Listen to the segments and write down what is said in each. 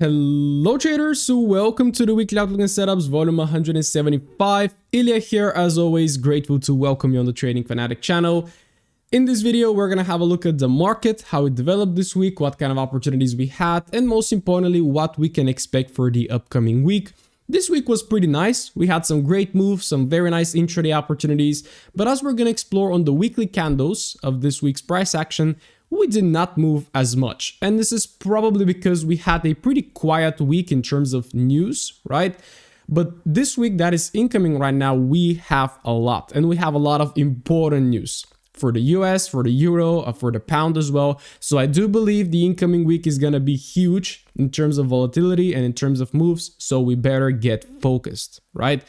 Hello traders, so welcome to the weekly outlook and setups volume 175. Iliya here, as always, grateful to welcome you on the Trading Fanatic channel. In this video, we're going to have a look at the market, how it developed this week, what kind of opportunities we had, and most importantly, what we can expect for the upcoming week. This week was pretty nice. We had some great moves, some very nice intraday opportunities, but as we're going to explore on the weekly candles of this week's price action, we did not move as much. And this is probably because we had a pretty quiet week in terms of news, right? But this week that is incoming right now, we have a lot, and we have a lot of important news for the US, for the euro, for the pound as well. So I do believe the incoming week is going to be huge in terms of volatility and in terms of moves. So we better get focused, right?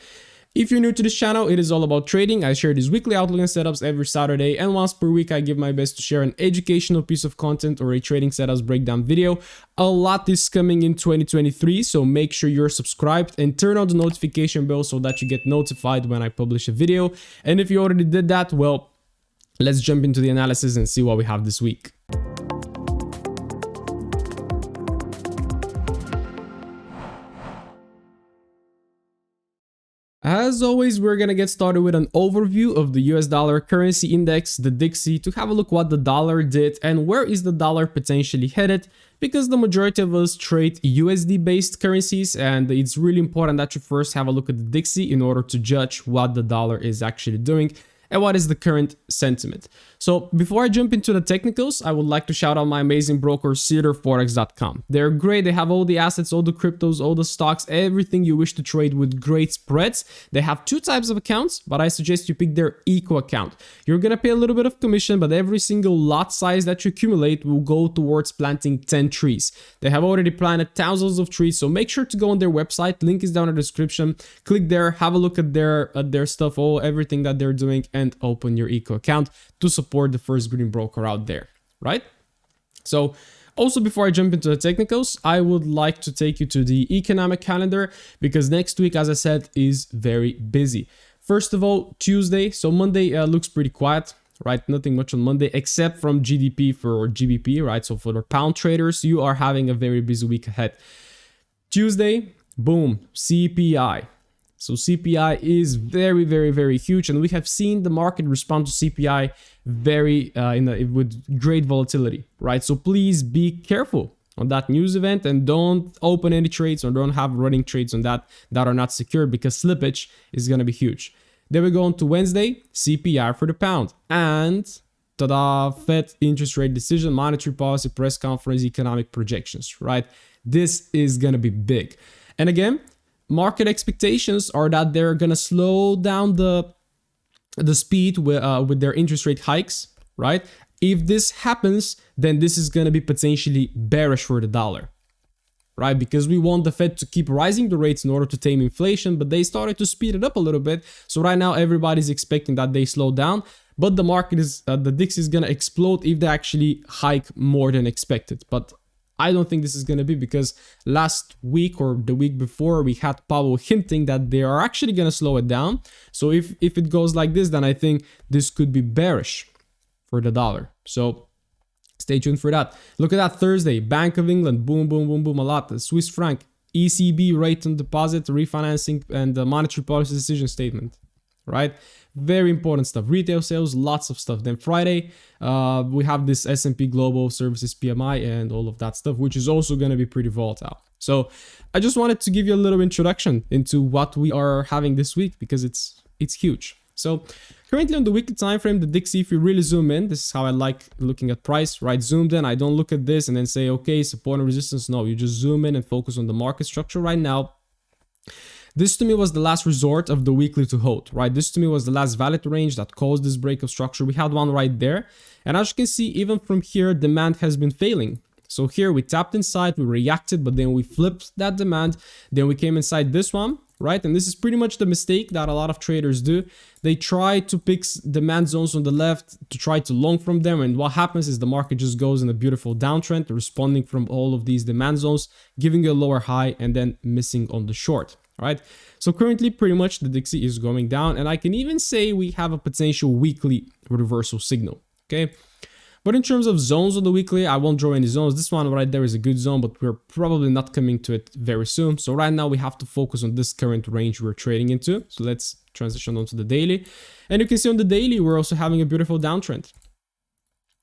If you're new to this channel, it is all about trading. I share these weekly outlook and setups every Saturday, and once per week I give my best to share an educational piece of content or a trading setups breakdown video. A lot is coming in 2023, so make sure you're subscribed and turn on the notification bell so that you get notified when I publish a video. And if you already did that, well, let's jump into the analysis and see what we have this week. As always, we're going to get started with an overview of the US dollar currency index, the DXY, to have a look what the dollar did and where is the dollar potentially headed, because the majority of us trade USD based currencies, and it's really important that you first have a look at the DXY in order to judge what the dollar is actually doing and what is the current sentiment. So before I jump into the technicals, I would like to shout out my amazing broker, Forex.com. They're great. They have all the assets, all the cryptos, all the stocks, everything you wish to trade with great spreads. They have two types of accounts, but I suggest you pick their eco account. You're going to pay a little bit of commission, but every single lot size that you accumulate will go towards planting 10 trees. They have already planted thousands of trees, so make sure to go on their website. Link is down in the description. Click there, have a look at their stuff, everything that they're doing, and open your eco account to support the first green broker out there, right? So also, before I jump into the technicals, I would like to take you to the economic calendar, because next week, as I said, is very busy. First of all, Tuesday. So Monday looks pretty quiet, right? Nothing much on Monday except from GDP for GBP, right? So for the pound traders, you are having a very busy week ahead. Tuesday, boom, CPI. So CPI is very, very, very huge, and we have seen the market respond to CPI with great volatility, right? So please be careful on that news event and don't open any trades or don't have running trades on that are not secure, because slippage is going to be huge. Then we go on to Wednesday, CPI for the pound, and tada, Fed interest rate decision, monetary policy press conference, economic projections, right? This is going to be big. And again, market expectations are that they're going to slow down the speed with their interest rate hikes, right? If this happens, then this is going to be potentially bearish for the dollar, right? Because we want the Fed to keep rising the rates in order to tame inflation, but they started to speed it up a little bit. So right now, everybody's expecting that they slow down, but the market is, the DXY is going to explode if they actually hike more than expected. But I don't think this is going to be, because last week or the week before we had Powell hinting that they are actually going to slow it down. So if it goes like this, then I think this could be bearish for the dollar. So stay tuned for that. Look at that Thursday, Bank of England, boom, boom, boom, boom, a lot. The Swiss franc, ECB rate on deposit, refinancing, and the monetary policy decision statement, right? Very important stuff. Retail sales, lots of stuff. Then Friday, we have this S&P Global Services PMI and all of that stuff, which is also going to be pretty volatile. So I just wanted to give you a little introduction into what we are having this week, because it's huge. So currently on the weekly time frame, the DXY, if you really zoom in, this is how I like looking at price, right? Zoomed in. I don't look at this and then say, okay, support and resistance. No, you just zoom in and focus on the market structure right now. This to me was the last resort of the weekly to hold, right? This to me was the last valid range that caused this break of structure. We had one right there. And as you can see, even from here, demand has been failing. So here we tapped inside, we reacted, but then we flipped that demand. Then we came inside this one, right? And this is pretty much the mistake that a lot of traders do. They try to pick demand zones on the left to try to long from them. And what happens is the market just goes in a beautiful downtrend, responding from all of these demand zones, giving a lower high and then missing on the short. Right, so currently pretty much the DXY is going down, and I can even say we have a potential weekly reversal signal. Okay, But in terms of zones on the weekly, I won't draw any zones. This one right there is a good zone, but we're probably not coming to it very soon. So right now we have to focus on this current range we're trading into. So let's transition onto the daily. And you can see on the daily, we're also having a beautiful downtrend.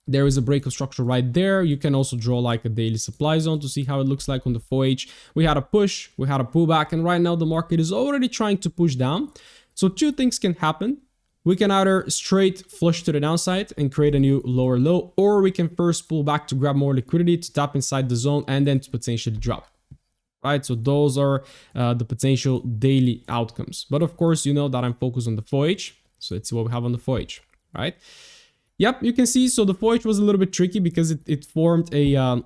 There is a break of structure right there. You can also draw like a daily supply zone to see how it looks like on the 4H. We had a push, we had a pullback, and right now the market is already trying to push down. So two things can happen. We can either straight flush to the downside and create a new lower low, or we can first pull back to grab more liquidity to tap inside the zone and then to potentially drop. Right, so those are the potential daily outcomes. But of course, you know that I'm focused on the 4H. So let's see what we have on the 4H, right? Yep, you can see, so the 4H was a little bit tricky because it formed a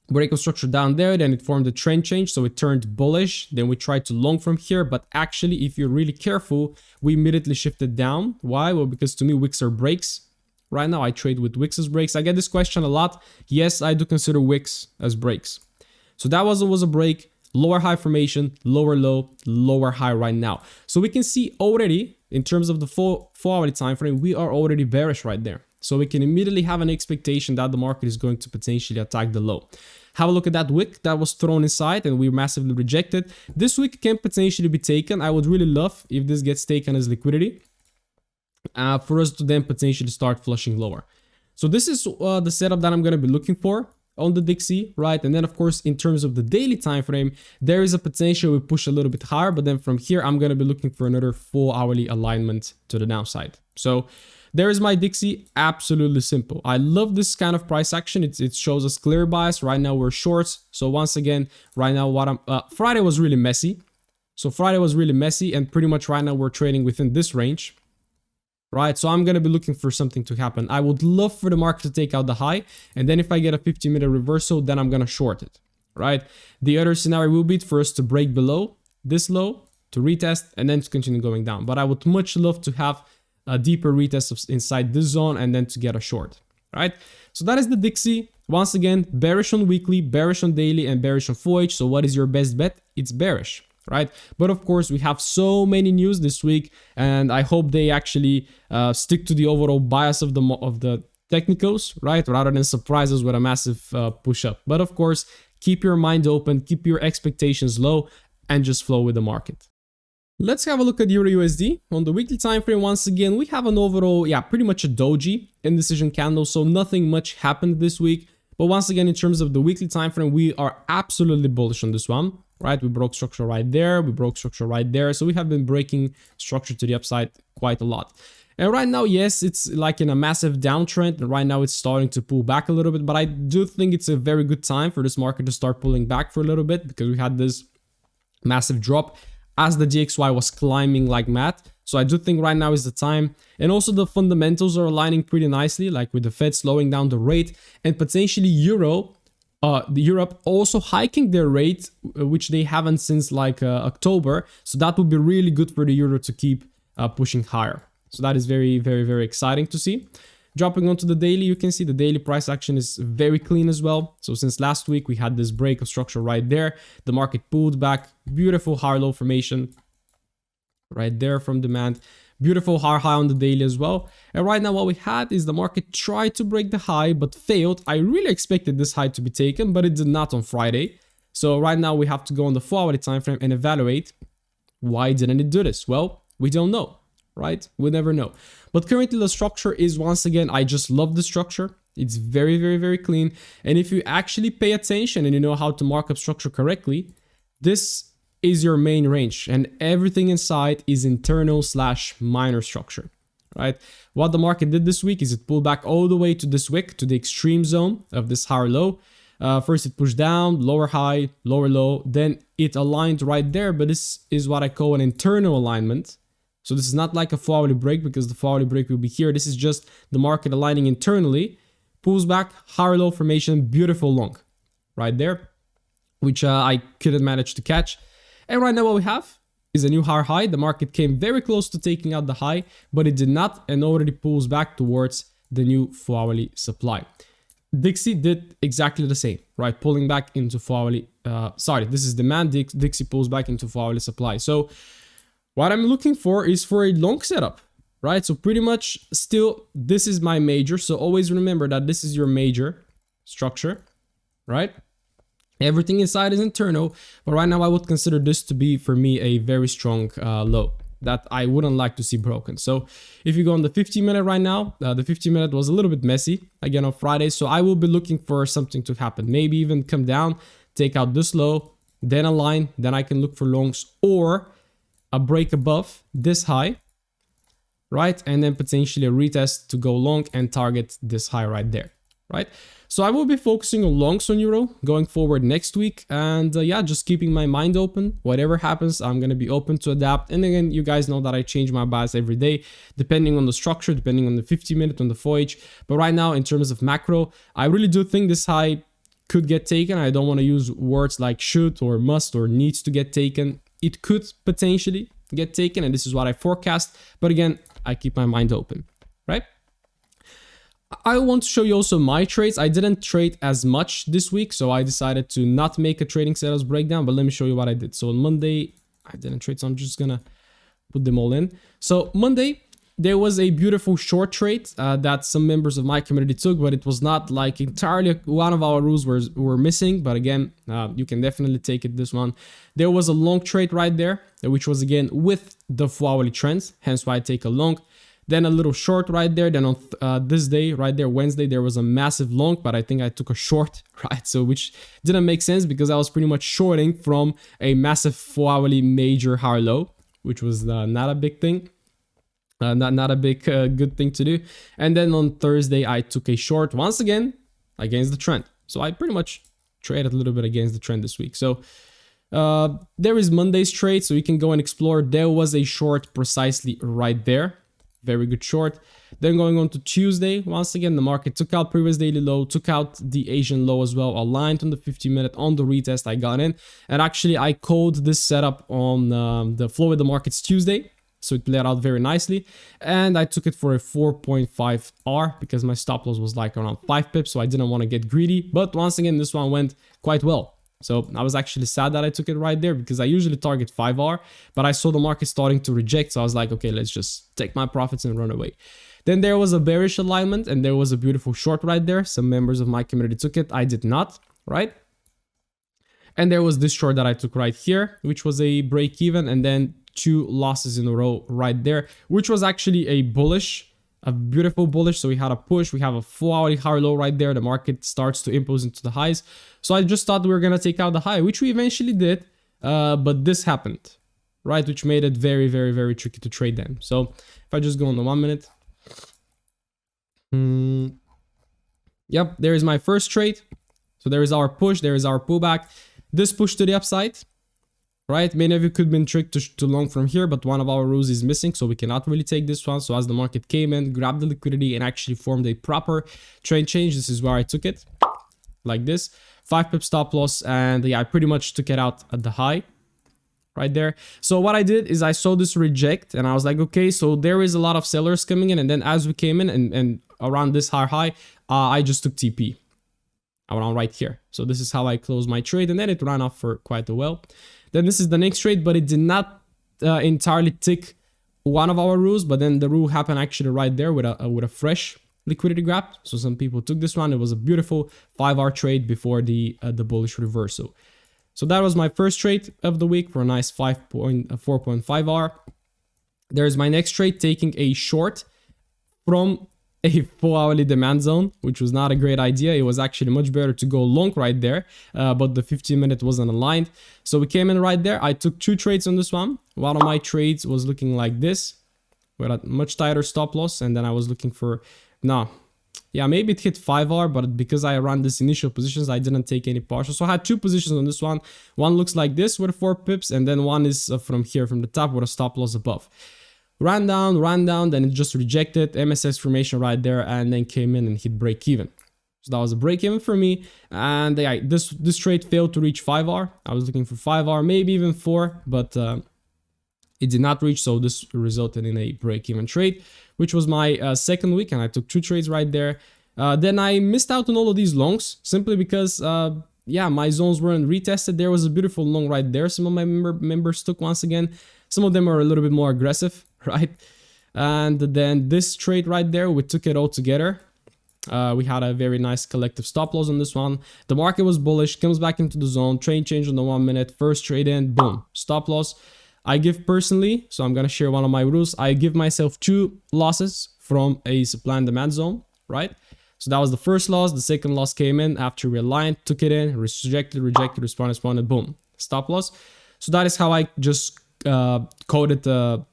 break of structure down there, then it formed a trend change, so it turned bullish, then we tried to long from here, but actually, if you're really careful, we immediately shifted down. Why? Well, because to me, wicks are breaks. Right now, I trade with wicks as breaks. I get this question a lot. Yes, I do consider wicks as breaks. So that was a break, lower high formation, lower low, lower high right now. So we can see already, in terms of the 4-hourly time frame, we are already bearish right there. So we can immediately have an expectation that the market is going to potentially attack the low. Have a look at that wick that was thrown inside and we massively rejected. This wick can potentially be taken. I would really love if this gets taken as liquidity for us to then potentially start flushing lower. So this is the setup that I'm going to be looking for on the Dixie, right? And then of course, in terms of the daily time frame, there is a potential we push a little bit higher, but then from here, I'm going to be looking for another 4-hourly alignment to the downside. So there is my Dixie, absolutely simple. I love this kind of price action. It shows us clear bias. Right now we're shorts. So once again, right now Friday was really messy. So Friday was really messy and pretty much right now we're trading within this range. Right, so I'm going to be looking for something to happen. I would love for the market to take out the high, and then if I get a 15-minute reversal, then I'm going to short it, right? The other scenario will be for us to break below this low, to retest, and then to continue going down. But I would much love to have a deeper retest inside this zone and then to get a short, right? So that is the Dixie. Once again, bearish on weekly, bearish on daily, and bearish on 4H. So what is your best bet? It's bearish. Right, but of course we have so many news this week, and I hope they actually stick to the overall bias of the technicals, right, rather than surprise us with a massive push up. But of course, keep your mind open, keep your expectations low, and just flow with the market. Let's have a look at Euro USD on the weekly time frame. Once again, we have an overall, pretty much a doji indecision candle, so nothing much happened this week. But once again, in terms of the weekly time frame, we are absolutely bullish on this one. Right, we broke structure right there, we broke structure right there. So we have been breaking structure to the upside quite a lot. And right now, yes, it's like in a massive downtrend. And right now it's starting to pull back a little bit. But I do think it's a very good time for this market to start pulling back for a little bit, because we had this massive drop as the DXY was climbing like mad. So I do think right now is the time. And also the fundamentals are aligning pretty nicely, like with the Fed slowing down the rate and potentially Europe also hiking their rate, which they haven't since like October. So that would be really good for the euro to keep pushing higher. So that is very, very, very exciting to see. Dropping onto the daily, you can see the daily price action is very clean as well. So since last week, we had this break of structure right there. The market pulled back, beautiful high low formation right there from demand. Beautiful high on the daily as well. And right now what we had is the market tried to break the high but failed. I really expected this high to be taken, but it did not on Friday. So right now we have to go on the 4-hourly time frame and evaluate why didn't it do this? Well, we don't know, right? We never know. But currently the structure is, once again, I just love the structure. It's very, very, very clean. And if you actually pay attention and you know how to mark up structure correctly, this is your main range, and everything inside is internal/minor structure, right? What the market did this week is it pulled back all the way to this wick, to the extreme zone of this higher low. First it pushed down, lower high, lower low, then it aligned right there, but this is what I call an internal alignment. So this is not like a 4-hourly break, because the 4-hourly break will be here. This is just the market aligning internally, pulls back, higher low formation, beautiful long right there, which I couldn't manage to catch. And right now what we have is a new higher high. The market came very close to taking out the high, but it did not, and already pulls back towards the new 4-hourly supply. Dixie did exactly the same, right? Pulling back into 4-hourly, this is demand. Dixie pulls back into 4-hourly supply. So what I'm looking for is for a long setup, right? So pretty much still, this is my major. So always remember that this is your major structure, right? Everything inside is internal, but right now I would consider this to be, for me, a very strong low that I wouldn't like to see broken. So if you go on the 15-minute right now, the 15-minute was a little bit messy again on Friday. So I will be looking for something to happen, maybe even come down, take out this low, then a line, then I can look for longs, or a break above this high, right? And then potentially a retest to go long and target this high right there, right? So I will be focusing on longs on euro going forward next week. And yeah, just keeping my mind open. Whatever happens, I'm going to be open to adapt. And again, you guys know that I change my bias every day, depending on the structure, depending on the 50-minute, on the 4H. But right now, in terms of macro, I really do think this high could get taken. I don't want to use words like should or must or needs to get taken. It could potentially get taken, and this is what I forecast. But again, I keep my mind open, right? I want to show you also my trades. I didn't trade as much this week, so I decided to not make a trading setups breakdown, but let me show you what I did. So on Monday, I didn't trade, so I'm just gonna put them all in. So Monday, there was a beautiful short trade that some members of my community took, but it was not like entirely one of our rules were missing. But again, you can definitely take it, this one. There was a long trade right there, which was again with the 4-hourly trends, hence why I take a long. Then a little short right there. Then on this day right there, Wednesday, there was a massive long, but I think I took a short, right? So which didn't make sense because I was pretty much shorting from a massive 4-hourly major high low, which was not a big thing. Not a big good thing to do. And then on Thursday, I took a short once again against the trend. So I pretty much traded a little bit against the trend this week. So there is Monday's trade, so you can go and explore. There was a short precisely right there. Very good short. Then going on to Tuesday, once again, the market took out previous daily low, took out the Asian low as well, aligned on the 50-minute on the retest. I got in, and actually I called this setup on the flow with the markets Tuesday. So it played out very nicely, and I took it for a 4.5 R because my stop loss was like around 5 pips, so I didn't want to get greedy. But once again, this one went quite well. So I was actually sad that I took it right there because I usually target 5R, but I saw the market starting to reject. So I was like, okay, let's just take my profits and run away. Then there was a bearish alignment and there was a beautiful short right there. Some members of my community took it. I did not, right? And there was this short that I took right here, which was a break even, and then 2 losses in a row right there, which was actually a bullish, a beautiful bullish. So we had a push, we have a 4-hourly high low right there. The market starts to impulse into the highs. So I just thought we were going to take out the high, which we eventually did. But this happened, right? Which made it very, very, very tricky to trade them. So if I just go on the 1 minute. Yep, there is my first trade. So there is our push, there is our pullback. This push to the upside, right? Many of you could have been tricked to long from here, but one of our rules is missing, so we cannot really take this one. So as the market came in, grabbed the liquidity and actually formed a proper trend change, this is where I took it, like this. 5 pip stop loss, and yeah, I pretty much took it out at the high right there. So what I did is I saw this reject and I was like, okay, so there is a lot of sellers coming in, and then as we came in and around this high, I just took TP around right here. So this is how I closed my trade, and then it ran off for quite a while. Then this is the next trade, but it did not entirely tick one of our rules, but then the rule happened actually right there with a fresh liquidity grab. So some people took this one. It was a beautiful 5R trade before the bullish reversal. So that was my first trade of the week for a nice 4.5R. There's my next trade, taking a short from a 4-hourly demand zone, which was not a great idea. It was actually much better to go long right there, but the 15-minute wasn't aligned. So we came in right there. I took 2 trades on this one. One of my trades was looking like this with a much tighter stop loss, and then I was looking for, yeah, maybe it hit 5R, but because I ran this initial positions, I didn't take any partial. So I had 2 positions on this one. One looks like this with 4 pips, and then one is from here, from the top, with a stop loss above. Ran down, then it just rejected, MSS formation right there, and then came in and hit break even. So that was a break even for me, and yeah, this trade failed to reach 5R. I was looking for 5R, maybe even 4, but it did not reach, so this resulted in a break even trade, which was my second week, and I took 2 trades right there. Then I missed out on all of these longs simply because yeah, my zones weren't retested. There was a beautiful long right there. Some of my members took once again. Some of them are a little bit more aggressive, right? And then this trade right there, we took it all together. We had a very nice collective stop loss on this one. The market was bullish, comes back into the zone, trade change on the 1 minute, first trade in, boom, stop loss. I give personally, so I'm gonna share one of my rules. I give myself 2 losses from a supply and demand zone, right? So that was the first loss. The second loss came in after we aligned, took it in, rejected, responded, boom, stop loss. So that is how I just coded the,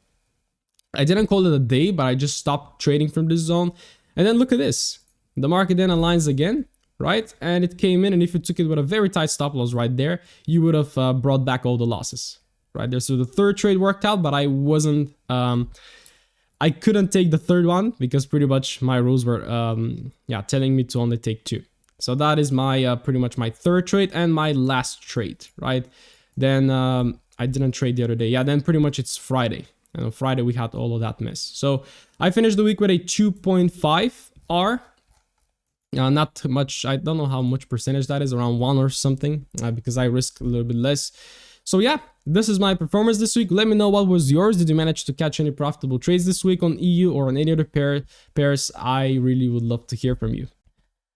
I didn't call it a day, but I just stopped trading from this zone. And then look at this. The market then aligns again, right? And it came in, and if you took it with a very tight stop loss right there, you would have brought back all the losses right there. So the third trade worked out, but I wasn't, I couldn't take the third one because pretty much my rules were, telling me to only take 2. So that is my, pretty much my third trade and my last trade, right? Then I didn't trade the other day. Yeah, then pretty much it's Friday. And on Friday we had all of that mess. So I finished the week with a 2.5 R. Not much, I don't know how much percentage that is, around 1 or something, because I risk a little bit less. So yeah, this is my performance this week. Let me know what was yours. Did you manage to catch any profitable trades this week on EU or on any other pairs? I really would love to hear from you.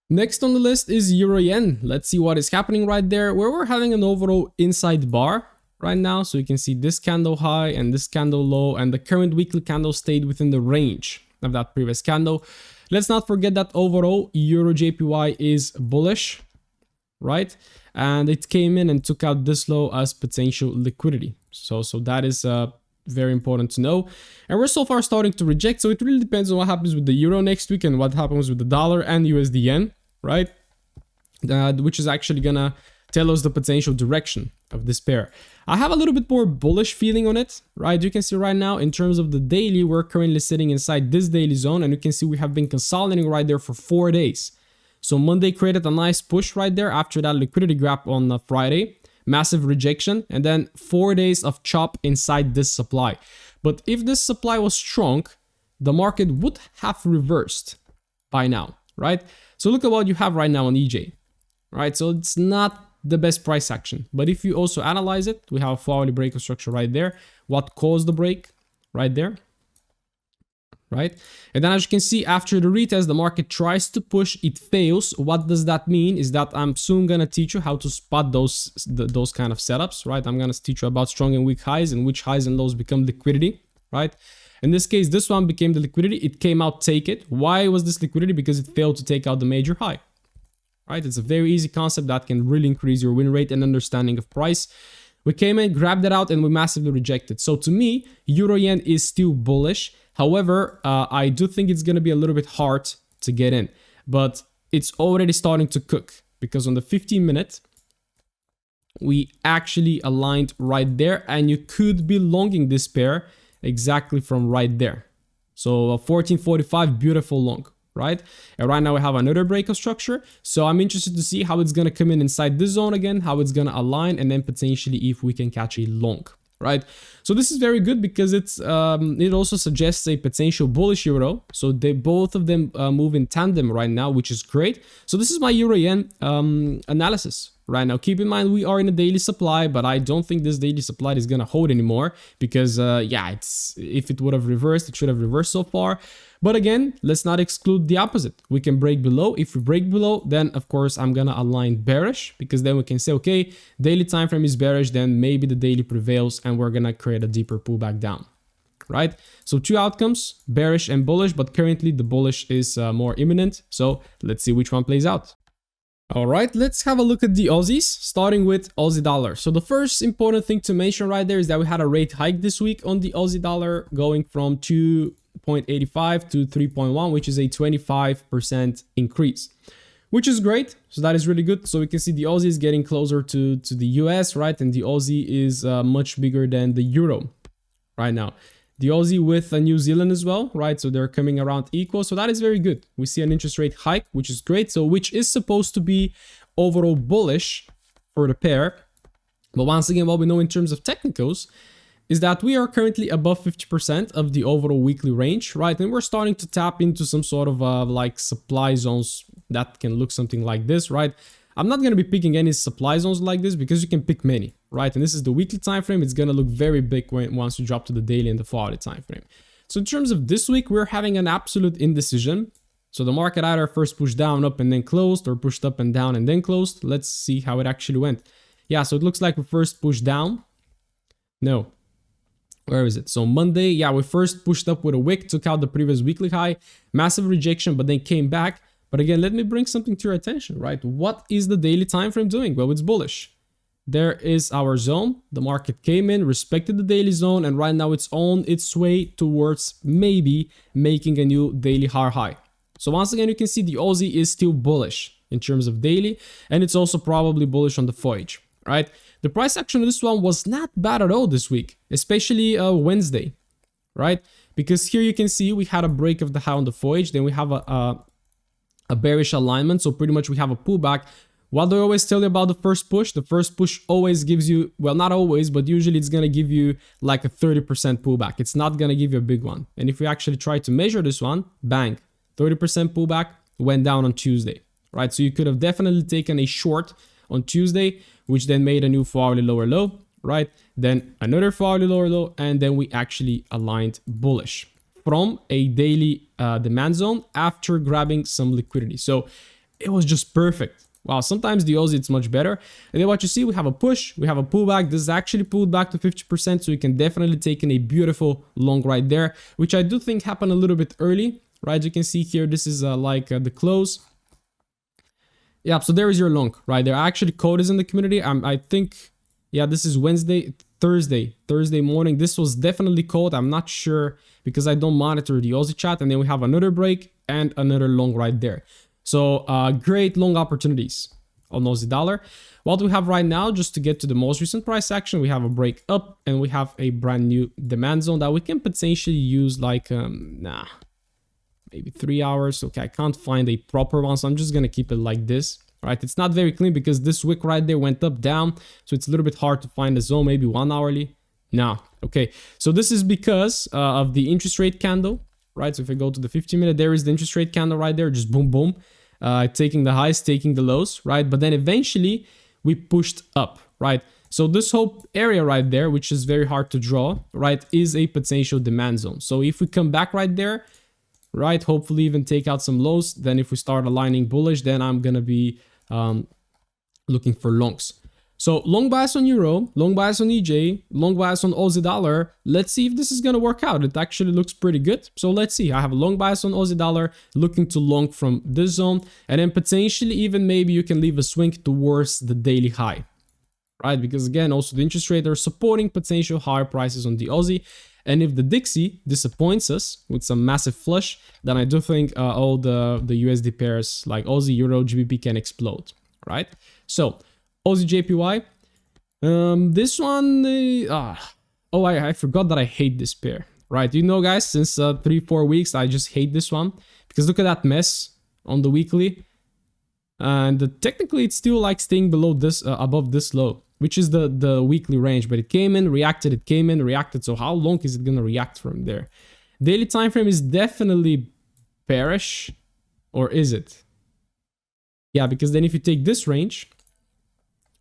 Next on the list is Euro Yen. Let's see what is happening right there, where we're having an overall inside bar right now. So you can see this candle high and this candle low, and the current weekly candle stayed within the range of that previous candle. Let's not forget that overall Euro JPY is bullish, right? And it came in and took out this low as potential liquidity. So that is very important to know. And we're so far starting to reject. So it really depends on what happens with the euro next week and what happens with the dollar and USD yen, right? Which is actually gonna tell us the potential direction of this pair. I have a little bit more bullish feeling on it, right? You can see right now in terms of the daily, we're currently sitting inside this daily zone, and you can see we have been consolidating right there for 4 days. So Monday created a nice push right there after that liquidity grab on Friday, massive rejection, and then 4 days of chop inside this supply. But if this supply was strong, the market would have reversed by now, right? So look at what you have right now on EJ, right? So it's not the best price action, but if you also analyze it, we have a 4-hourly break of structure right there. What caused the break right there, right? And then as you can see, after the retest, the market tries to push, it fails. What does that mean? Is that I'm soon gonna teach you how to spot those kind of setups, right? I'm gonna teach you about strong and weak highs and which highs and lows become liquidity, right? In this case, this one became the liquidity. It came out, take it. Why was this liquidity? Because it failed to take out the major high. Right? It's a very easy concept that can really increase your win rate and understanding of price. We came in, grabbed it out, and we massively rejected. So to me, Euro Yen is still bullish. However, I do think it's going to be a little bit hard to get in, but it's already starting to cook because on the 15-minute, we actually aligned right there, and you could be longing this pair exactly from right there. So 1445, beautiful long. Right? And right now we have another break of structure. So I'm interested to see how it's going to come in inside this zone again, how it's going to align, and then potentially if we can catch a long, right? So this is very good because it's it also suggests a potential bullish euro. So they both of them move in tandem right now, which is great. So this is my Euro Yen analysis right now. Keep in mind we are in a daily supply, but I don't think this daily supply is going to hold anymore because if it would have reversed, it should have reversed so far. But again, let's not exclude the opposite. We can break below. If we break below, then of course I'm gonna align bearish because then we can say, okay, daily time frame is bearish, then maybe the daily prevails and we're gonna create a deeper pullback down, right? So 2 outcomes, bearish and bullish, but currently the bullish is more imminent. So let's see which one plays out. All right, let's have a look at the Aussies, starting with Aussie dollar. So the first important thing to mention right there is that we had a rate hike this week on the Aussie dollar going from 2.85 to 3.1, which is a 25% increase, which is great. So that is really good. So we can see the Aussie is getting closer to the US, right? And the Aussie is much bigger than the euro right now. The Aussie with New Zealand as well, right? So they're coming around equal. So that is very good. We see an interest rate hike, which is great. So which is supposed to be overall bullish for the pair. But once again, what we know in terms of technicals is that we are currently above 50% of the overall weekly range, right? And we're starting to tap into some sort of like supply zones that can look something like this, right? I'm not going to be picking any supply zones like this because you can pick many, right? And this is the weekly time frame. It's going to look very big once you drop to the daily and the 4-hourly time frame. So in terms of this week, we're having an absolute indecision. So the market either first pushed down, up, and then closed, or pushed up and down and then closed. Let's see how it actually went. Yeah, so it looks like we first pushed down. No. Where is it? So Monday, yeah, we first pushed up with a wick, took out the previous weekly high, massive rejection, but then came back. But again, let me bring something to your attention, right? What is the daily time frame doing? Well, it's bullish. There is our zone. The market came in, respected the daily zone, and right now it's on its way towards maybe making a new daily high. So once again, you can see the Aussie is still bullish in terms of daily, and it's also probably bullish on the Forex, right? The price action of this one was not bad at all this week, especially Wednesday, right? Because here you can see we had a break of the high on the Forex, then we have a bearish alignment, so pretty much we have a pullback. What do I always tell you about the first push? The first push always gives you, well, not always, but usually it's going to give you like a 30% pullback. It's not going to give you a big one. And if we actually try to measure this one, bang, 30% pullback, went down on Tuesday, right? So you could have definitely taken a short on Tuesday, which then made a new 4-hourly lower low, right? Then another 4-hourly lower low, and then we actually aligned bullish from a daily demand zone after grabbing some liquidity. So it was just perfect. Wow, sometimes the Aussie, it's much better. And then what you see, we have a push, we have a pullback. This is actually pulled back to 50%, so you can definitely take in a beautiful long right there, which I do think happened a little bit early, right? You can see here, this is the close. Yeah, so there is your long right there. Actually, code is in the community. I think, yeah, this is Thursday morning. This was definitely code. I'm not sure because I don't monitor the Aussie chat. And then we have another break and another long right there. So great long opportunities on Aussie dollar. What we have right now, just to get to the most recent price action, we have a break up and we have a brand new demand zone that we can potentially use like, maybe 3 hours. Okay, I can't find a proper one, so I'm just going to keep it like this. Right, it's not very clean because this wick right there went up, down. So it's a little bit hard to find a zone, maybe 1 hourly. No, okay. So this is because of the interest rate candle. Right, so if I go to the 15-minute, there is the interest rate candle right there, just boom, boom, taking the highs, taking the lows, right? But then eventually we pushed up, right? So this whole area right there, which is very hard to draw, right, is a potential demand zone. So if we come back right there, right, hopefully even take out some lows, then if we start aligning bullish, then I'm gonna be looking for longs. So long bias on Euro, long bias on EJ, long bias on Aussie dollar. Let's see if this is going to work out. It actually looks pretty good. So let's see. I have a long bias on Aussie dollar, looking to long from this zone. And then potentially even maybe you can leave a swing towards the daily high, right? Because again, also the interest rate are supporting potential higher prices on the Aussie. And if the Dixie disappoints us with some massive flush, then I do think all the USD pairs like Aussie, Euro, GBP can explode, right? So Aussie JPY, this one, I forgot that I hate this pair, right? You know, guys, since 3-4 weeks, I just hate this one because look at that mess on the weekly. And technically it's still like staying below this, above this low, which is the weekly range, but it came in, reacted, it came in, reacted. So how long is it going to react from there? Daily time frame is definitely bearish, or is it? Yeah, because then if you take this range,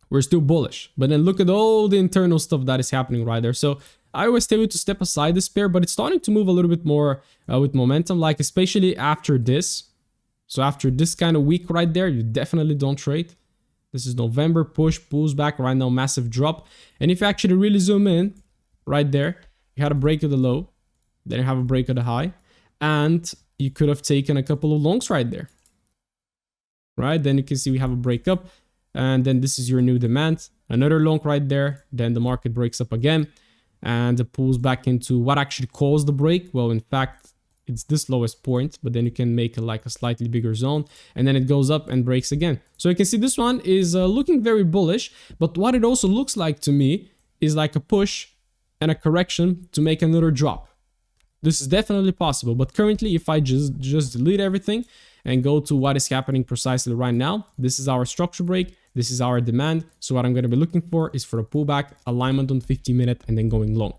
we're still bullish. But then look at all the internal stuff that is happening right there. So I always tell you to step aside this pair, but it's starting to move a little bit more with momentum, like especially after this. So after this kind of week right there, you definitely don't trade. This is November, push, pulls back right now, massive drop. And if you actually really zoom in right there, you had a break of the low, then you have a break of the high, and you could have taken a couple of longs right there. Right, then you can see we have a break up. And then this is your new demand, another long right there. Then the market breaks up again and it pulls back into what actually caused the break. Well, in fact, it's this lowest point, but then you can make like a slightly bigger zone and then it goes up and breaks again. So you can see this one is looking very bullish, but what it also looks like to me is like a push and a correction to make another drop. This is definitely possible, but currently if I just delete everything and go to what is happening precisely right now, this is our structure break. This is our demand. So what I'm going to be looking for is for a pullback, alignment on 50-minute, and then going long.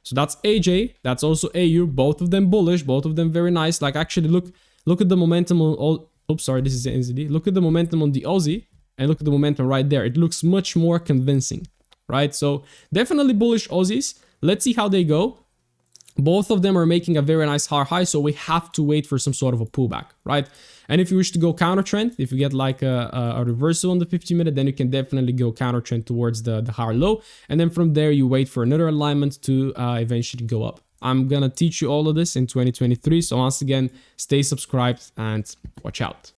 So that's AJ. That's also AU. Both of them bullish. Both of them very nice. Like actually look at the momentum on all. Oops, sorry, this is the NZD. Look at the momentum on the Aussie and look at the momentum right there. It looks much more convincing, right? So definitely bullish Aussies. Let's see how they go. Both of them are making a very nice high, so we have to wait for some sort of a pullback, right? And if you wish to go counter trend, if you get like a reversal on the 50-minute, then you can definitely go counter trend towards the higher low. And then from there, you wait for another alignment to eventually go up. I'm gonna teach you all of this in 2023. So once again, stay subscribed and watch out.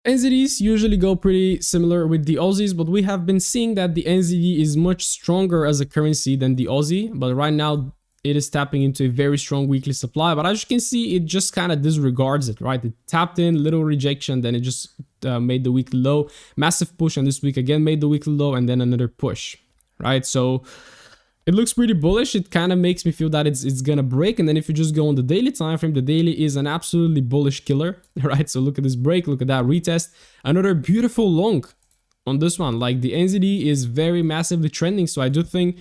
NZDs usually go pretty similar with the Aussies, but we have been seeing that the NZD is much stronger as a currency than the Aussie. But right now, it is tapping into a very strong weekly supply, but as you can see, it just kind of disregards it, right? It tapped in, little rejection, then it just made the weekly low, massive push, and this week again made the weekly low, and then another push, right? So it looks pretty bullish. It kind of makes me feel that it's gonna break, and then if you just go on the daily time frame, the daily is an absolutely bullish killer, right? So look at this break, look at that retest, another beautiful long on this one. Like the NZD is very massively trending, so I do think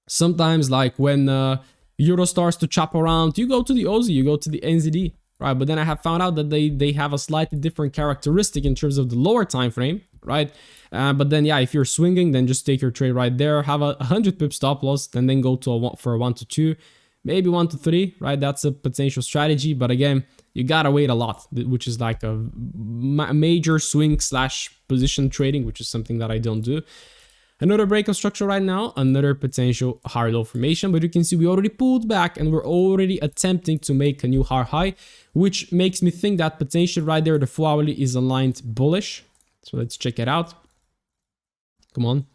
sometimes like when euro starts to chop around, you go to the Aussie, you go to the NZD, right? But then I have found out that they have a slightly different characteristic in terms of the lower time frame, right? But then yeah, if you're swinging, then just take your trade right there, have a 100 pip stop loss, and then go to for a 1 to 2, maybe 1 to 3, right? That's a potential strategy, but again, you gotta wait a lot, which is like a major swing / position trading, which is something that I don't do. Another break of structure right now, another potential higher low formation, but you can see we already pulled back and we're already attempting to make a new higher high, which makes me think that potential right there, the 4 hourly is aligned bullish. So let's check it out. Come on.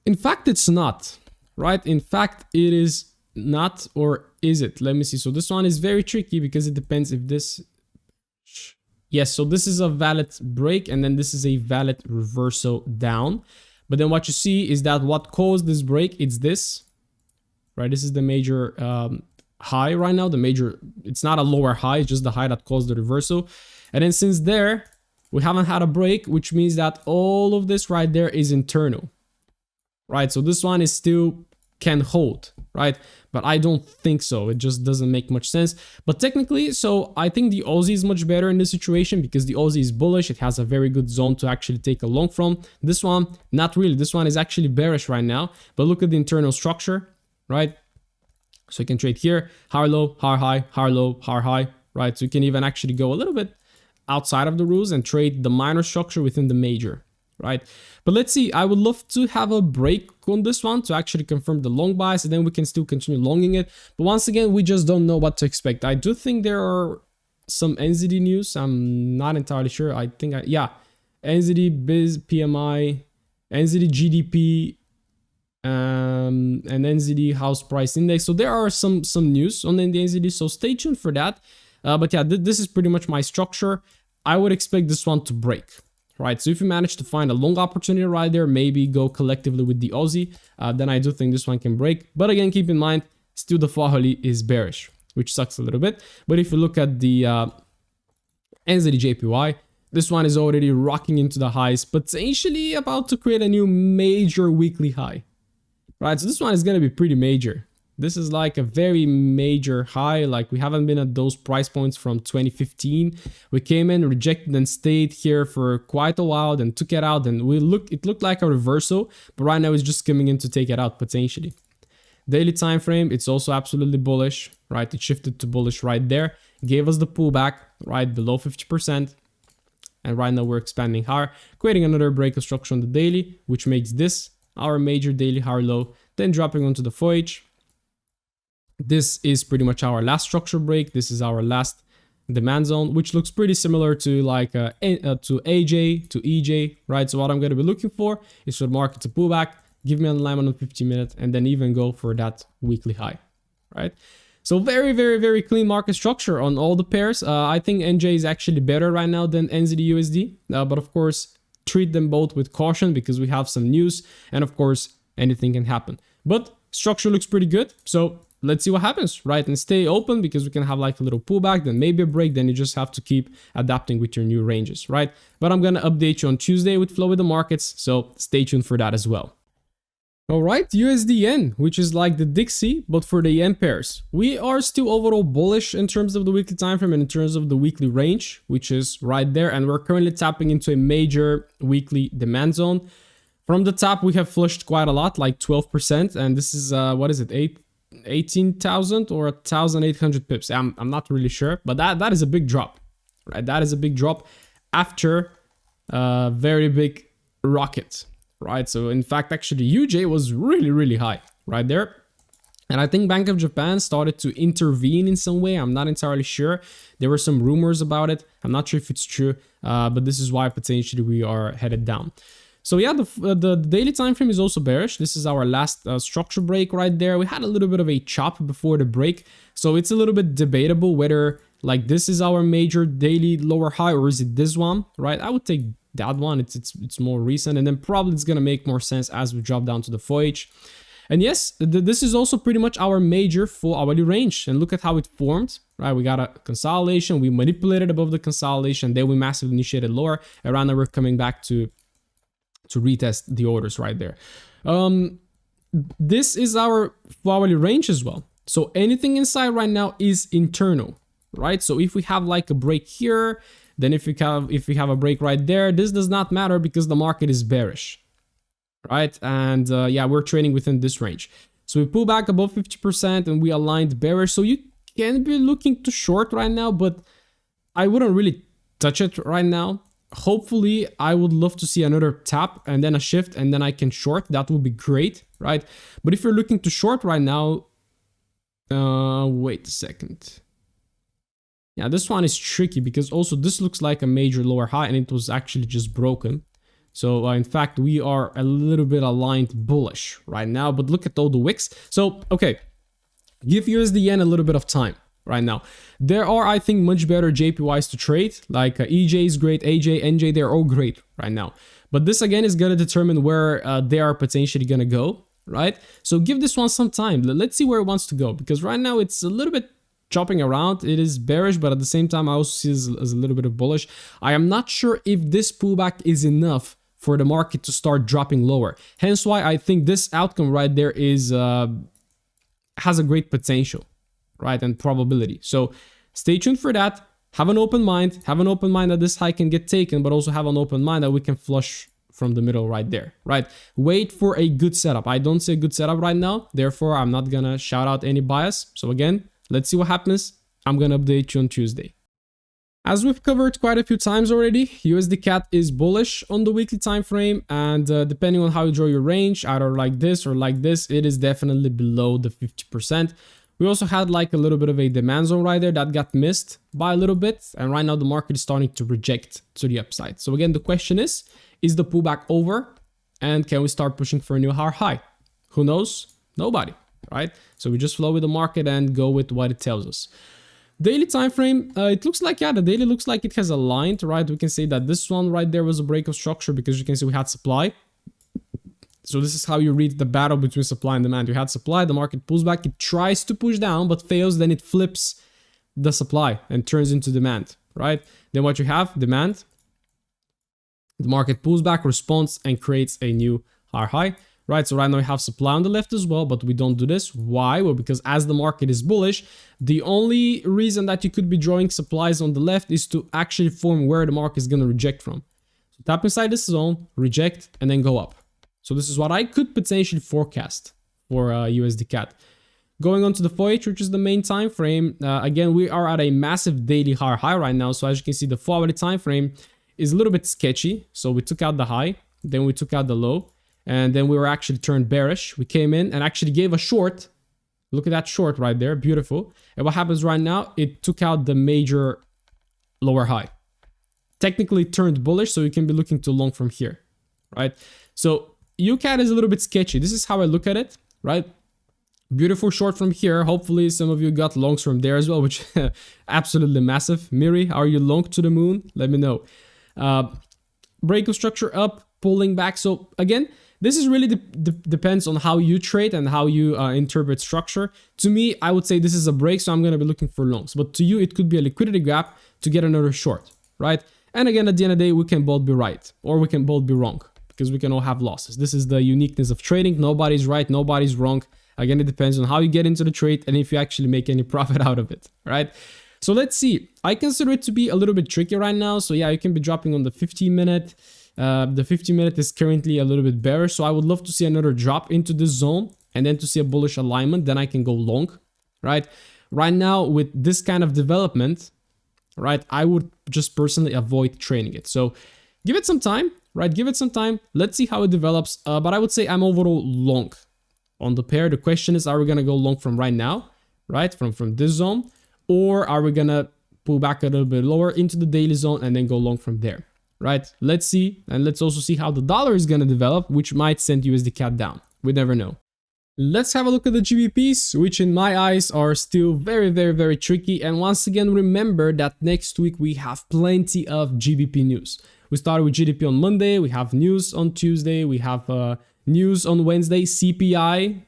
In fact, it's not, right? In fact, it is not, or is it? Let me see. So this one is very tricky because it depends if this... Yes, so this is a valid break and then this is a valid reversal down. But then what you see is that what caused this break, it's this, right? This is the major high right now, the major, it's not a lower high, it's just the high that caused the reversal. And then since there, we haven't had a break, which means that all of this right there is internal, right? So this one is still can hold, right? But I don't think so. It just doesn't make much sense. But technically, so I think the Aussie is much better in this situation because the Aussie is bullish. It has a very good zone to actually take a long from. This one, not really. This one is actually bearish right now. But look at the internal structure, right? So you can trade here, higher low, higher high, higher low, higher high, right? So you can even actually go a little bit outside of the rules and trade the minor structure within the major, right? But let's see, I would love to have a break on this one to actually confirm the long bias, and then we can still continue longing it. But once again, we just don't know what to expect. I do think there are some NZD news. I'm not entirely sure. I think, yeah, NZD Biz PMI, NZD GDP, and NZD House Price Index. So there are some news on the NZD, so stay tuned for that. But yeah, this is pretty much my structure. I would expect this one to break. Right, so if you manage to find a long opportunity right there, maybe go collectively with the Aussie, then I do think this one can break. But again, keep in mind, still the Fahali is bearish, which sucks a little bit. But if you look at the NZD JPY, this one is already rocking into the highs, potentially about to create a new major weekly high. Right, so this one is going to be pretty major. This is like a very major high. Like we haven't been at those price points from 2015. We came in, rejected, and stayed here for quite a while, then took it out, and it looked like a reversal, but right now it's just coming in to take it out potentially. Daily time frame, it's also absolutely bullish, right? It shifted to bullish right there, gave us the pullback right below 50%, and right now we're expanding higher, creating another break of structure on the daily, which makes this our major daily higher low, then dropping onto the 4H. This is pretty much our last structure break. This is our last demand zone, which looks pretty similar to like to AJ, to EJ, right? So what I'm going to be looking for is for the market to pull back, give me an alignment on 15 minutes, and then even go for that weekly high, right? So very, very, very clean market structure on all the pairs. I think NJ is actually better right now than NZD USD, but of course, treat them both with caution because we have some news, and of course, anything can happen. But structure looks pretty good, so let's see what happens, right? And stay open because we can have like a little pullback, then maybe a break, then you just have to keep adapting with your new ranges, right? But I'm going to update you on Tuesday with flow with the markets, so stay tuned for that as well. All right, USD yen, which is like the Dixie, but for the yen pairs. We are still overall bullish in terms of the weekly time frame and in terms of the weekly range, which is right there. And we're currently tapping into a major weekly demand zone. From the top, we have flushed quite a lot, like 12%. And this is, what is it, 18,000 or 1,800 pips? I'm not really sure, but that is a big drop, right? That is a big drop after a very big rocket, right? So in fact, actually, UJ was really, really high right there. And I think Bank of Japan started to intervene in some way. I'm not entirely sure. There were some rumors about it. I'm not sure if it's true, but this is why potentially we are headed down. So yeah, the daily time frame is also bearish. This is our last structure break right there. We had a little bit of a chop before the break. So it's a little bit debatable whether like this is our major daily lower high or is it this one, right? I would take that one. It's more recent, and then probably it's going to make more sense as we drop down to the FOH. And yes, this is also pretty much our major full hourly range. And look at how it formed, right? We got a consolidation. We manipulated above the consolidation. Then we massively initiated lower. Around there, we're coming back to retest the orders right there. This is our full hourly range as well. So anything inside right now is internal, right? So if we have like a break here, then if we have a break right there, this does not matter because the market is bearish. Right, and yeah, we're trading within this range. So we pull back above 50% and we aligned bearish. So you can be looking to short right now, but I wouldn't really touch it right now. Hopefully, I would love to see another tap and then a shift and then I can short. That would be great, right? But if you're looking to short right now, wait a second. Yeah, this one is tricky because also this looks like a major lower high and it was actually just broken. So in fact, we are a little bit aligned bullish right now, but look at all the wicks. So, okay, give USD-Yen a little bit of time right now. There are, I think, much better JPYs to trade, like EJ is great, AJ, NJ, they're all great right now. But this again is going to determine where they are potentially going to go, right? So give this one some time. Let's see where it wants to go, because right now it's a little bit chopping around. It is bearish, but at the same time, I also see it as a little bit of bullish. I am not sure if this pullback is enough for the market to start dropping lower. Hence why I think this outcome right there is has a great potential, right, and probability. So stay tuned for that. Have an open mind. Have an open mind that this high can get taken, but also have an open mind that we can flush from the middle right there, right? Wait for a good setup. I don't see a good setup right now. Therefore, I'm not going to shout out any bias. So again, let's see what happens. I'm going to update you on Tuesday. As we've covered quite a few times already, USD CAD is bullish on the weekly time frame, and depending on how you draw your range, either like this or like this, it is definitely below the 50%. We also had like a little bit of a demand zone right there that got missed by a little bit, and right now the market is starting to reject to the upside. So again, the question is the pullback over, and can we start pushing for a new high? Who knows? Nobody, right? So we just flow with the market and go with what it tells us. Daily time frame, it looks like, yeah, the daily looks like it has aligned, right? We can say that this one right there was a break of structure because you can see we had supply. So this is how you read the battle between supply and demand. You had supply, the market pulls back, it tries to push down, but fails, then it flips the supply and turns into demand, right? Then what you have, demand, the market pulls back, responds, and creates a new high. Right, so right now we have supply on the left as well, but we don't do this. Why? Well, because as the market is bullish, the only reason that you could be drawing supplies on the left is to actually form where the market is going to reject from. So tap inside this zone, reject, and then go up. So this is what I could potentially forecast for USD CAD. Going on to the FOH, which is the main time frame. Again, we are at a massive daily high right now. So as you can see, the 4-hourly time frame is a little bit sketchy. So we took out the high, then we took out the low. And then we were actually turned bearish. We came in and actually gave a short. Look at that short right there. Beautiful. And what happens right now? It took out the major lower high. Technically turned bullish, so you can be looking to long from here, right? So UCAD is a little bit sketchy. This is how I look at it, right? Beautiful short from here. Hopefully some of you got longs from there as well, which absolutely massive. Miri, are you long to the moon? Let me know. Break of structure up, pulling back. So again, this is really depends on how you trade and how you interpret structure. To me, I would say this is a break, so I'm going to be looking for longs. But to you, it could be a liquidity gap to get another short, right? And again, at the end of the day, we can both be right or we can both be wrong because we can all have losses. This is the uniqueness of trading. Nobody's right, nobody's wrong. Again, it depends on how you get into the trade and if you actually make any profit out of it, right? So let's see. I consider it to be a little bit tricky right now. So yeah, you can be dropping on the 15-minute. The 50-minute is currently a little bit bearish, so I would love to see another drop into this zone and then to see a bullish alignment. Then I can go long, right? Right now, with this kind of development, right, I would just personally avoid trading it. So give it some time, right? Give it some time. Let's see how it develops. But I would say I'm overall long on the pair. The question is, are we going to go long from right now, right? From this zone, or are we going to pull back a little bit lower into the daily zone and then go long from there, right? Let's see. And let's also see how the dollar is going to develop, which might send USD CAD down. We never know. Let's have a look at the GBPs, which in my eyes are still very, very, very tricky. And once again, remember that next week we have plenty of GBP news. We started with GDP on Monday, we have news on Tuesday, we have news on Wednesday, CPI,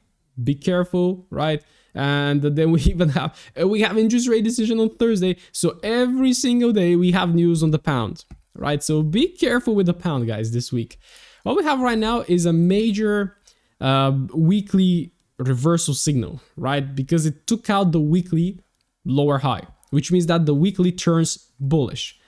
be careful, right? And then we even have interest rate decision on Thursday. So every single day we have news on the pound, right? So be careful with the pound, guys, this week. What we have right now is a major weekly reversal signal, right? Because it took out the weekly lower high, which means that the weekly turns bullish,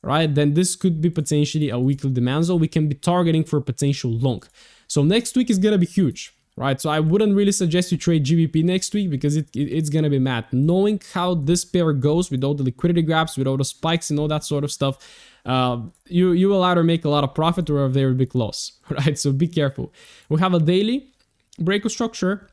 right? Then this could be potentially a weekly demand zone we can be targeting for potential long. So next week is gonna be huge, right? So I wouldn't really suggest you trade GBP next week because it's gonna be mad. Knowing how this pair goes with all the liquidity grabs, with all the spikes and all that sort of stuff, you will either make a lot of profit or a very big loss, right? So be careful. We have a daily breakout structure,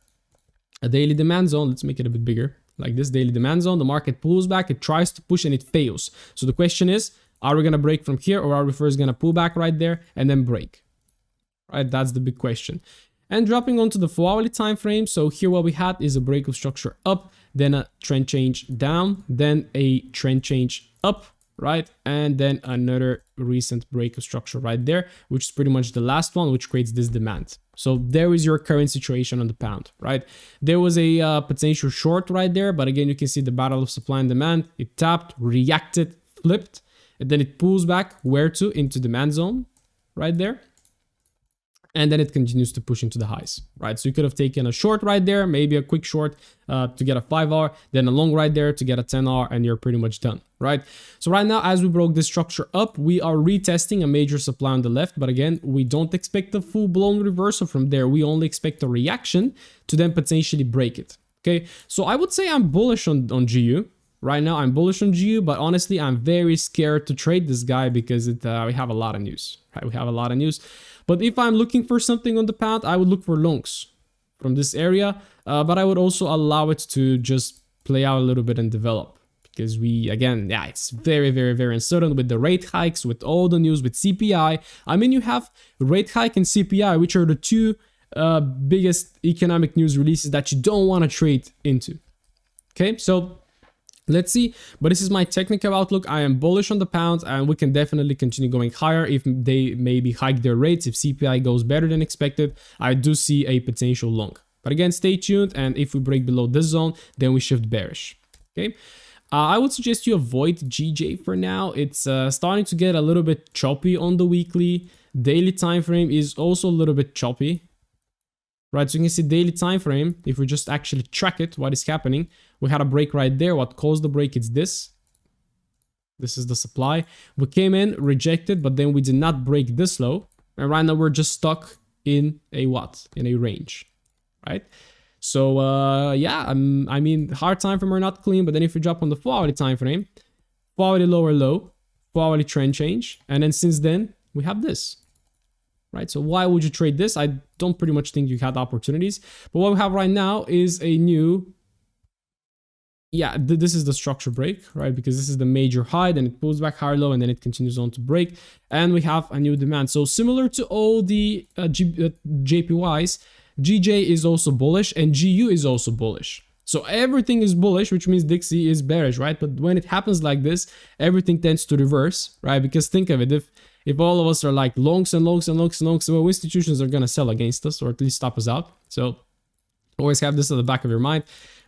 a daily demand zone. Let's make it a bit bigger, like this daily demand zone. The market pulls back, it tries to push and it fails. So the question is, are we gonna break from here, or are we first gonna pull back right there and then break? Right, that's the big question. And dropping onto the 4-hourly time frame, so here what we had is a breakout structure up, then a trend change down, then a trend change up, right? And then another recent breakout structure right there, which is pretty much the last one, which creates this demand. So there is your current situation on the pound, right? There was a potential short right there, but again, you can see the battle of supply and demand. It tapped, reacted, flipped, and then it pulls back where to? Into demand zone right there. And then it continues to push into the highs, right? So you could have taken a short right there, maybe a quick short to get a 5-hour, then a long right there to get a 10-hour, and you're pretty much done, right? So right now, as we broke this structure up, we are retesting a major supply on the left. But again, we don't expect a full-blown reversal from there. We only expect a reaction to then potentially break it, okay? So I would say I'm bullish on GU. Right now, I'm bullish on GU, but honestly, I'm very scared to trade this guy because we have a lot of news, right? We have a lot of news. But if I'm looking for something on the pound, I would look for longs from this area. But I would also allow it to just play out a little bit and develop. Because it's very, very, very uncertain with the rate hikes, with all the news, with CPI. I mean, you have rate hike and CPI, which are the two biggest economic news releases that you don't want to trade into. Okay, so let's see, but this is my technical outlook. I am bullish on the pound, and we can definitely continue going higher if they maybe hike their rates. If CPI goes better than expected, I do see a potential long. But again, stay tuned, and if we break below this zone, then we shift bearish. Okay, I would suggest you avoid GJ for now. It's starting to get a little bit choppy on the weekly. Daily time frame is also a little bit choppy. Right, so you can see daily time frame. If we just actually track it, what is happening? We had a break right there. What caused the break? It's this. This is the supply. We came in, rejected, but then we did not break this low. And right now we're just stuck in a what? In a range, right? So yeah, I mean, hard time frame are not clean. But then if we drop on the 4-hourly time frame, 4-hourly lower low, 4-hourly trend change, and then since then we have this. Right, so why would you trade this? I don't pretty much think you had opportunities. But what we have right now is a new, this is the structure break, right? Because this is the major high, then it pulls back higher low, and then it continues on to break. And we have a new demand. So similar to all the JPYs, GJ is also bullish and GU is also bullish. So everything is bullish, which means Dixie is bearish, right? But when it happens like this, everything tends to reverse, right? Because think of it, if all of us are like longs and longs and longs and longs, well, institutions are going to sell against us or at least stop us out. So always have this at the back of your mind.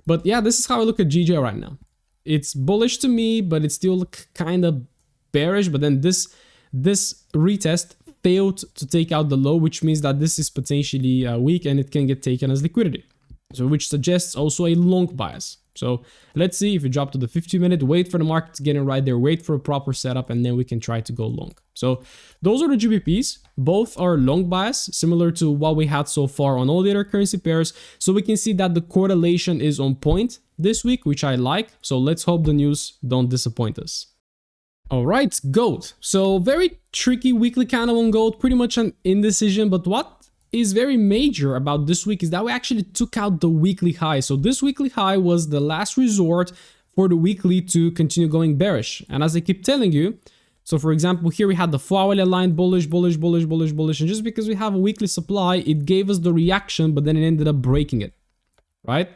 But yeah, this is how I look at GJ right now. It's bullish to me, but it's still kind of bearish. But then this retest failed to take out the low, which means that this is potentially weak and it can get taken as liquidity. So which suggests also a long bias. So let's see if we drop to the 50-minute, wait for the market to get in right there, wait for a proper setup, and then we can try to go long. So those are the GBPs. Both are long bias, similar to what we had so far on all the other currency pairs. So we can see that the correlation is on point this week, which I like. So let's hope the news don't disappoint us. All right, gold. So very tricky weekly candle on gold, pretty much an indecision. But what is very major about this week is that we actually took out the weekly high. So this weekly high was the last resort for the weekly to continue going bearish. And as I keep telling you, so for example, here we had the 4-hourly line bullish, bullish, bullish, bullish, bullish. And just because we have a weekly supply, it gave us the reaction, but then it ended up breaking it, right?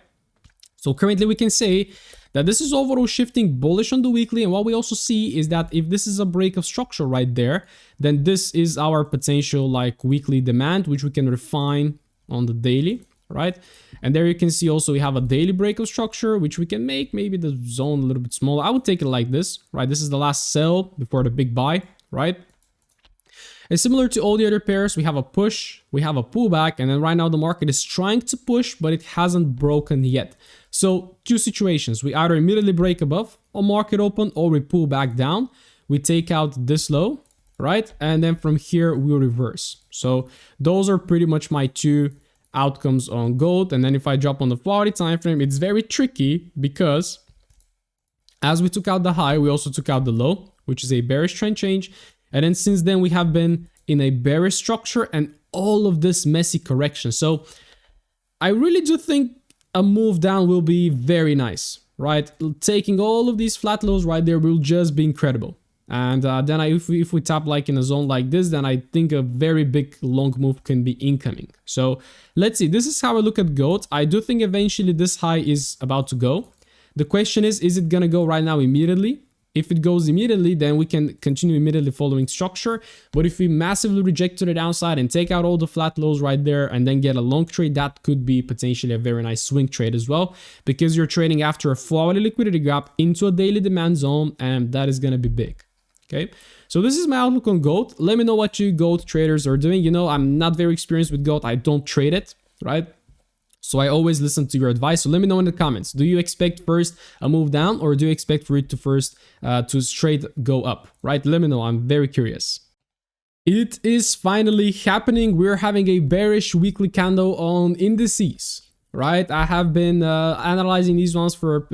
So currently we can say that this is overall shifting bullish on the weekly. And what we also see is that if this is a break of structure right there, then this is our potential like weekly demand, which we can refine on the daily, right? And there you can see also we have a daily break of structure, which we can make maybe the zone a little bit smaller. I would take it like this, right? This is the last sell before the big buy, right? And similar to all the other pairs, we have a push, we have a pullback, and then right now the market is trying to push, but it hasn't broken yet. So two situations, we either immediately break above on market open or we pull back down. We take out this low, right? And then from here, we reverse. So those are pretty much my two outcomes on gold. And then if I drop on the 4-hourly time frame, it's very tricky because as we took out the high, we also took out the low, which is a bearish trend change. And then since then, we have been in a bearish structure and all of this messy correction. So I really do think a move down will be very nice, right? Taking all of these flat lows right there will just be incredible. And then if we tap like in a zone like this, then I think a very big long move can be incoming. So let's see, this is how I look at gold. I do think eventually this high is about to go. The question is it gonna go right now immediately? If it goes immediately, then we can continue immediately following structure. But if we massively reject to the downside and take out all the flat lows right there and then get a long trade, that could be potentially a very nice swing trade as well, because you're trading after a 4-hourly liquidity gap into a daily demand zone, and that is going to be big. Okay, so this is my outlook on gold. Let me know what you gold traders are doing. You know, I'm not very experienced with gold. I don't trade it, right? So I always listen to your advice. So let me know in the comments. Do you expect first a move down, or do you expect for it to first to straight go up, right? Let me know. I'm very curious. It is finally happening. We're having a bearish weekly candle on indices, right? I have been analyzing these ones for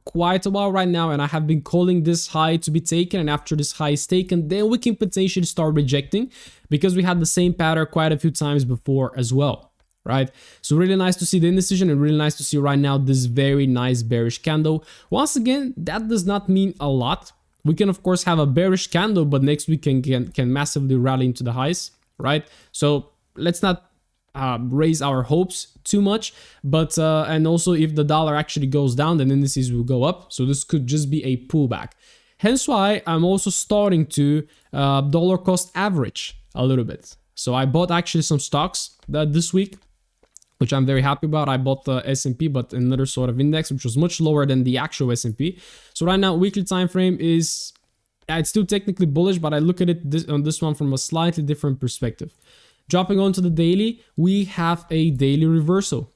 quite a while right now, and I have been calling this high to be taken. And after this high is taken, then we can potentially start rejecting, because we had the same pattern quite a few times before as well. Right, so really nice to see the indecision, and really nice to see right now this very nice bearish candle. Once again, that does not mean a lot. We can of course have a bearish candle, but next week can massively rally into the highs, right? So let's not raise our hopes too much. But and also if the dollar actually goes down, then indices will go up. So this could just be a pullback. Hence why I'm also starting to dollar cost average a little bit. So I bought actually some stocks this week, which I'm very happy about. I bought the S&P, but another sort of index, which was much lower than the actual S&P. So right now, weekly time frame is, it's still technically bullish, but I look at it on this one from a slightly different perspective. Dropping onto the daily, we have a daily reversal.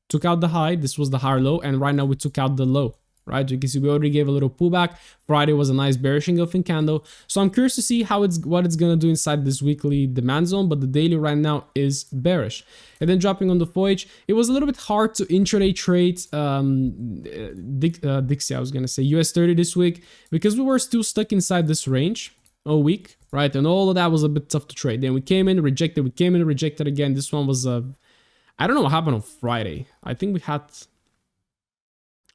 Took out the high, this was the higher low, and right now we took out the low. Right, you can see we already gave a little pullback. Friday was a nice bearish engulfing candle. So I'm curious to see what it's gonna do inside this weekly demand zone, but the daily right now is bearish. And then dropping on the FOH, it was a little bit hard to intraday trade Dixie, I was gonna say US30 this week, because we were still stuck inside this range all week, right? And all of that was a bit tough to trade. Then we came in, rejected, we came in, rejected again. This one was I don't know what happened on Friday. I think we had,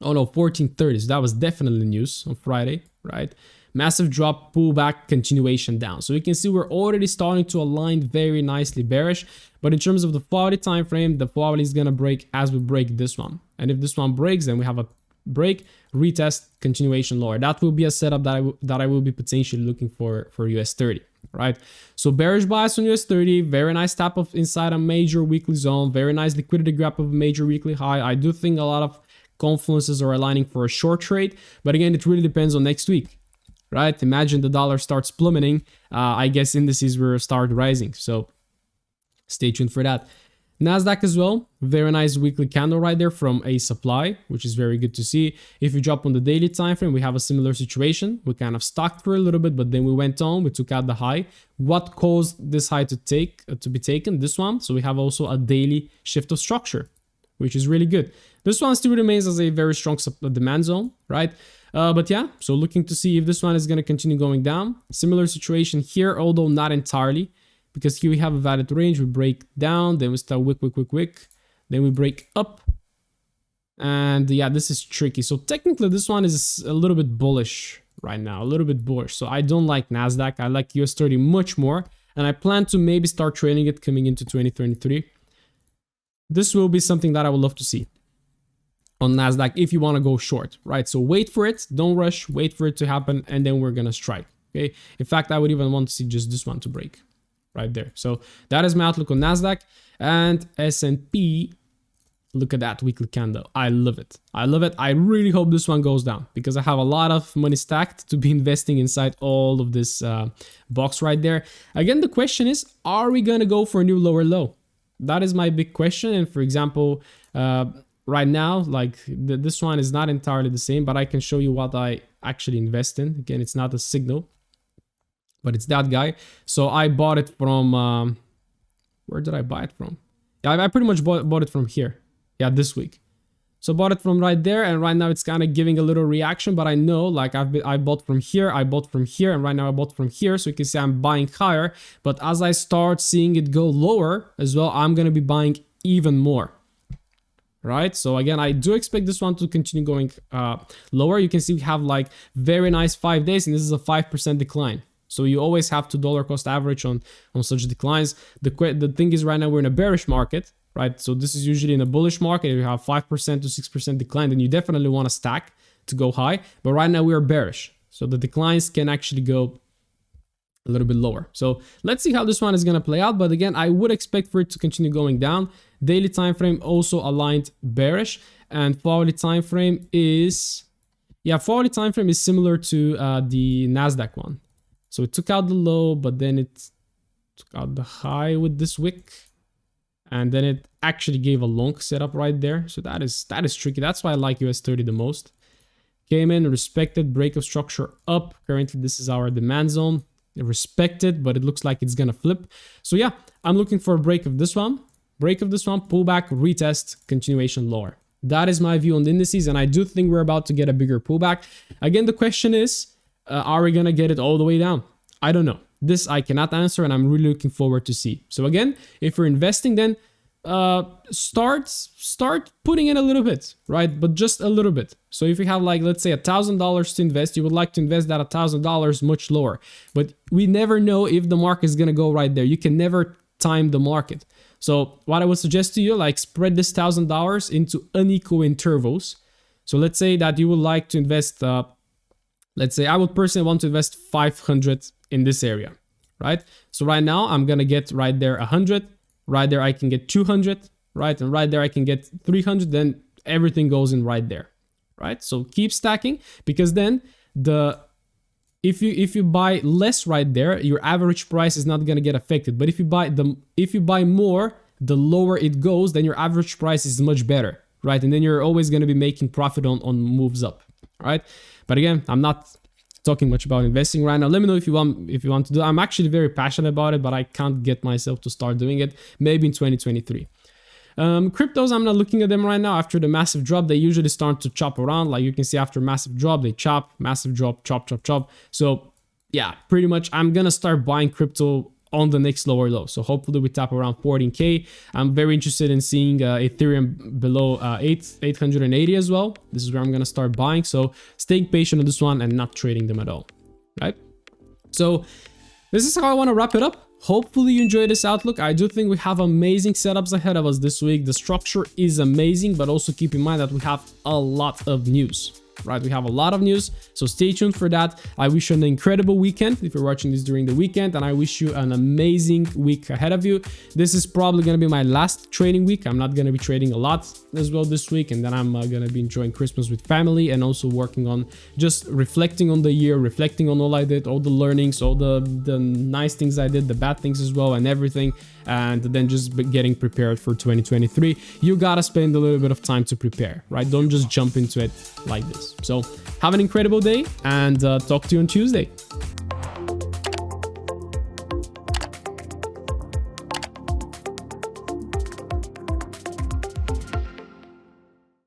oh no, 1430. So that was definitely news on Friday, right? Massive drop, pullback, continuation down. So you can see we're already starting to align very nicely bearish. But in terms of the 4-hourly time frame, the 4-hourly is gonna break as we break this one. And if this one breaks, then we have a break, retest, continuation lower. That will be a setup that I will be potentially looking for US30, right? So bearish bias on US30, very nice tap of inside a major weekly zone, very nice liquidity grab of a major weekly high. I do think a lot of confluences are aligning for a short trade, but again, it really depends on next week, right? Imagine the dollar starts plummeting, I guess indices will start rising. So stay tuned for that. Nasdaq as well, very nice weekly candle right there from a supply, which is very good to see. If you drop on the daily time frame, we have a similar situation. We kind of stocked for a little bit, but then we went on, we took out the high. What caused this high to be taken? This one. So we have also a daily shift of structure, which is really good. This one still remains as a very strong demand zone, right? But yeah, so looking to see if this one is going to continue going down. Similar situation here, although not entirely, because here we have a valid range. We break down, then we start wick, then we break up. And yeah, this is tricky. So technically this one is a little bit bullish right now, a little bit bullish. So I don't like Nasdaq. I like US30 much more. And I plan to maybe start trading it coming into 2023. This will be something that I would love to see on Nasdaq if you want to go short, right? So wait for it, don't rush, wait for it to happen, and then we're gonna strike, okay? In fact, I would even want to see just this one to break right there. So that is my outlook on Nasdaq. And S&P, look at that weekly candle. I love it. I love it. I really hope this one goes down because I have a lot of money stacked to be investing inside all of this box right there. Again, the question is, are we gonna go for a new lower low? That is my big question. And for example, right now, like this one is not entirely the same, but I can show you what I actually invest in. Again, it's not a signal, but it's that guy. So I bought it from, where did I buy it from? Yeah, I pretty much bought it from here. Yeah, this week. So bought it from right there, and right now it's kind of giving a little reaction, but I know like I bought from here, I bought from here, and right now I bought from here. So you can see I'm buying higher, but as I start seeing it go lower as well, I'm going to be buying even more. Right, so again, I do expect this one to continue going lower. You can see we have like very nice 5 days, and this is a 5% decline. So you always have to dollar cost average on such declines. The thing is, right now we're in a bearish market, right? So this is usually in a bullish market. If you have 5% to 6% decline, then you definitely want to stack to go high. But right now we are bearish, so the declines can actually go a little bit lower. So let's see how this one is going to play out. But again, I would expect for it to continue going down. Daily time frame also aligned bearish, and 4-hourly time frame is, yeah, 4-hourly time frame is similar to the Nasdaq one. So it took out the low, but then it took out the high with this wick, and then it actually gave a long setup right there. So that is tricky. That's why I like US30 the most. Came in, respected, break of structure up. Currently, this is our demand zone. Respected, but it looks like it's gonna flip. So yeah, I'm looking for a break of this one. Break of this one, pullback, retest, continuation lower. That is my view on the indices, and I do think we're about to get a bigger pullback. Again, the question is, are we gonna get it all the way down? I don't know. This I cannot answer, and I'm really looking forward to see. So again, if you're investing, then start putting in a little bit, right? But just a little bit. So if you have like, let's say $1,000 to invest, you would like to invest that $1,000 much lower. But we never know if the market is gonna go right there. You can never time the market. So what I would suggest to you, like spread this $1,000 into unequal intervals. So let's say that you would like to invest, let's say I would personally want to invest 500 in this area, right? So right now I'm gonna get right there 100, right there I can get 200, right? And right there I can get 300, then everything goes in right there, right? So keep stacking, because then if you buy less right there, your average price is not gonna get affected. But if you buy more, the lower it goes, then your average price is much better, right? And then you're always gonna be making profit on moves up, right? But again, I'm not talking much about investing right now. Let me know if you want to do. I'm actually very passionate about it, but I can't get myself to start doing it. Maybe in 2023. Cryptos, I'm not looking at them right now. After the massive drop, they usually start to chop around. Like you can see, after massive drop, they chop, massive drop, chop, chop, chop. So yeah, pretty much I'm gonna start buying crypto on the next lower low. So hopefully we tap around 14K. I'm very interested in seeing Ethereum below 880 as well. This is where I'm gonna start buying. So staying patient on this one and not trading them at all, right? So this is how I want to wrap it up. Hopefully you enjoyed this outlook. I do think we have amazing setups ahead of us this week. The structure is amazing, but also keep in mind that we have a lot of news. right? We have a lot of news, so stay tuned for that. I wish you an incredible weekend if you're watching this during the weekend, and I wish you an amazing week ahead of you. This is probably going to be my last trading week. I'm not going to be trading a lot as well this week, and then I'm going to be enjoying Christmas with family and also working on just reflecting on the year, reflecting on all I did, all the learnings, all the nice things I did, the bad things as well, and everything, and then just getting prepared for 2023. You gotta spend a little bit of time to prepare, right? Don't just jump into it like this. So have an incredible day, and talk to you on Tuesday.